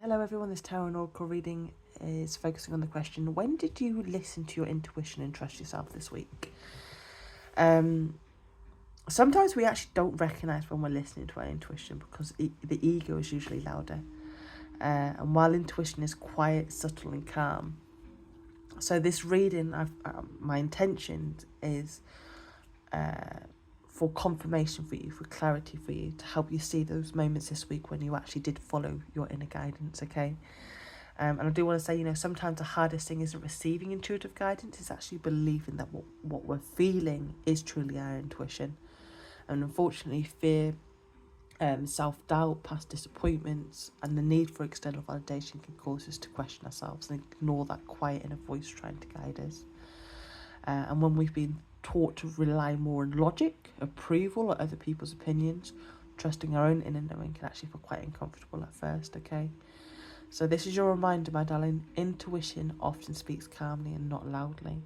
Hello everyone, this Tarot and Oracle reading is focusing on the question, when did you listen to your intuition and trust yourself this week? Sometimes we actually don't recognise when we're listening to our intuition because the ego is usually louder. And while intuition is quiet, subtle and calm. So this reading, my intention is for confirmation for you, for clarity for you, to help you see those moments this week when you actually did follow your inner guidance, okay? And I do want to say, sometimes the hardest thing isn't receiving intuitive guidance, it's actually believing that what we're feeling is truly our intuition. And unfortunately, fear, self-doubt, past disappointments, and the need for external validation can cause us to question ourselves and ignore that quiet inner voice trying to guide us. And when we've been taught to rely more on logic, approval, or other people's opinions, trusting our own inner knowing can actually feel quite uncomfortable at first, okay? So this is your reminder, my darling. Intuition often speaks calmly and not loudly.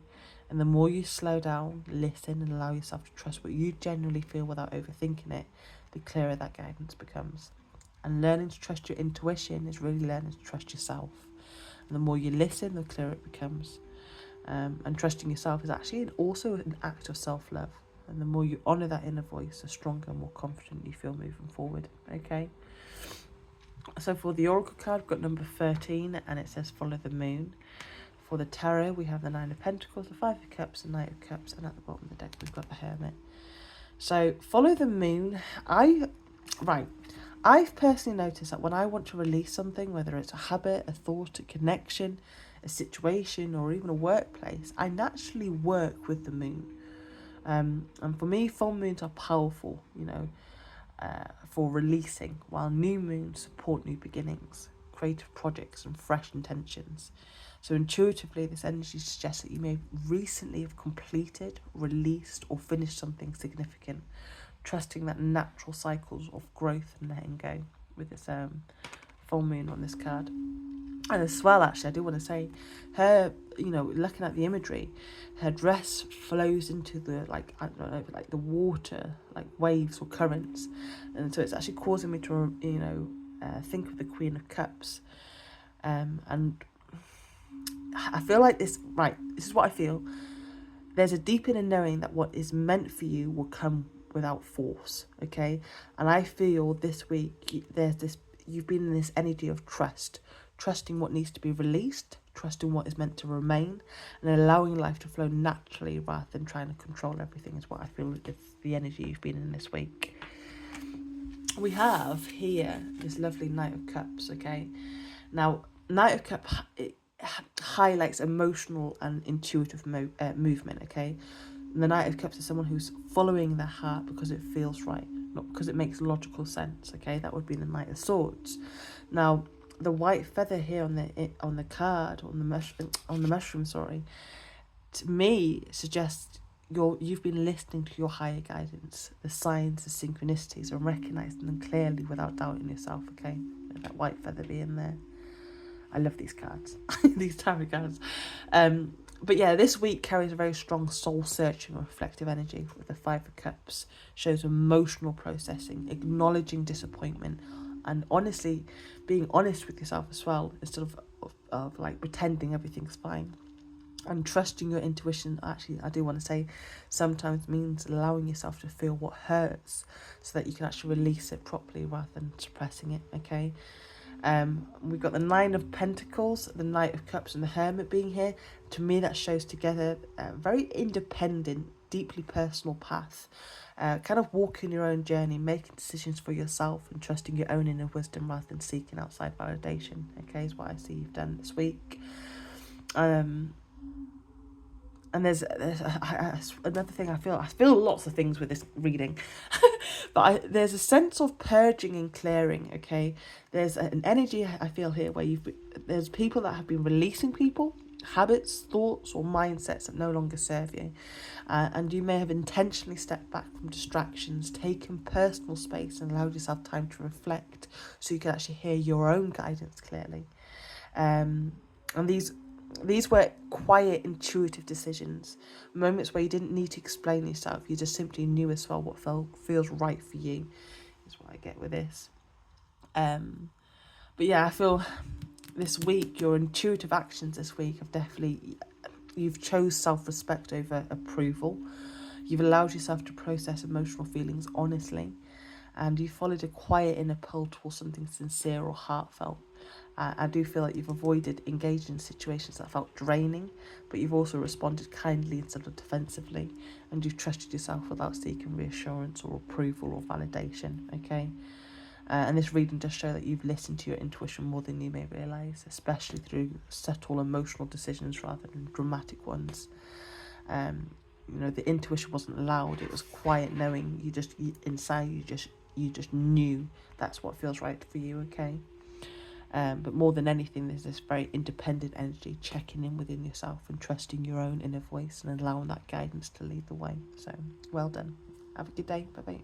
And the more you slow down, listen, and allow yourself to trust what you genuinely feel without overthinking it, the clearer that guidance becomes. And learning to trust your intuition is really learning to trust yourself. And the more you listen, the clearer it becomes. And trusting yourself is actually also an act of self-love. And the more you honour that inner voice, the stronger and more confident you feel moving forward, okay? So for the Oracle card, we've got number 13, and it says follow the moon. For the Tarot, we have the Nine of Pentacles, the Five of Cups, the Knight of Cups, and at the bottom of the deck, we've got the Hermit. So follow the moon. I've personally noticed that when I want to release something, whether it's a habit, a thought, a connection, a situation, or even a workplace, I naturally work with the moon. And for me, full moons are powerful, for releasing, while new moons support new beginnings, creative projects, and fresh intentions. So intuitively, this energy suggests that you may recently have completed, released, or finished something significant, trusting that natural cycles of growth and letting go with this full moon on this card. And as well, actually, I do want to say, her, looking at the imagery, her dress flows into the, the water, like waves or currents. And so it's actually causing me to, think of the Queen of Cups. And I feel like this is what I feel. There's a deep inner knowing that what is meant for you will come without force, okay? And I feel this week, you've been in this energy of trusting what needs to be released, trusting what is meant to remain, and allowing life to flow naturally rather than trying to control everything is what I feel is the energy you've been in this week. We have here this lovely Knight of Cups, okay? Now, Knight of Cups, it highlights emotional and intuitive movement, okay? And the Knight of Cups is someone who's following their heart because it feels right, not because it makes logical sense, okay? That would be the Knight of Swords. Now, the white feather here on the card, on the mushroom, to me suggests you've been listening to your higher guidance, the signs, the synchronicities, and recognizing them clearly without doubting yourself, okay? That white feather being there. I love these cards, these tarot cards. But yeah, this week carries a very strong soul-searching and reflective energy with the Five of Cups. Shows emotional processing, acknowledging disappointment, and honestly being honest with yourself as well, instead of like pretending everything's fine. And trusting your intuition, actually, I do want to say, sometimes means allowing yourself to feel what hurts so that you can actually release it properly rather than suppressing it, okay? We've got the Nine of Pentacles, the Knight of Cups, and the Hermit being here. To me, that shows together a very independent, deeply personal path. Kind of walking your own journey, making decisions for yourself and trusting your own inner wisdom rather than seeking outside validation, okay, is what I see you've done this week. And there's another thing I feel lots of things with this reading, but there's a sense of purging and clearing, okay? There's an energy I feel here where there's people that have been releasing people, habits, thoughts, or mindsets that no longer serve you. And you may have intentionally stepped back from distractions, taken personal space, and allowed yourself time to reflect so you can actually hear your own guidance clearly. And these were quiet, intuitive decisions, moments where you didn't need to explain yourself. You just simply knew as well what feels right for you, is what I get with this. But yeah, I feel this week, your intuitive actions this week have definitely, you've chose self-respect over approval. You've allowed yourself to process emotional feelings honestly, and you followed a quiet inner pull towards something sincere or heartfelt. I do feel like you've avoided engaging in situations that felt draining, but you've also responded kindly instead of defensively, and you've trusted yourself without seeking reassurance or approval or validation, okay? And this reading does show that you've listened to your intuition more than you may realise, especially through subtle emotional decisions rather than dramatic ones. You know, the intuition wasn't loud, it was quiet knowing. Inside you just knew that's what feels right for you, okay? But more than anything, there's this very independent energy, checking in within yourself and trusting your own inner voice and allowing that guidance to lead the way. So well done. Have a good day. Bye bye.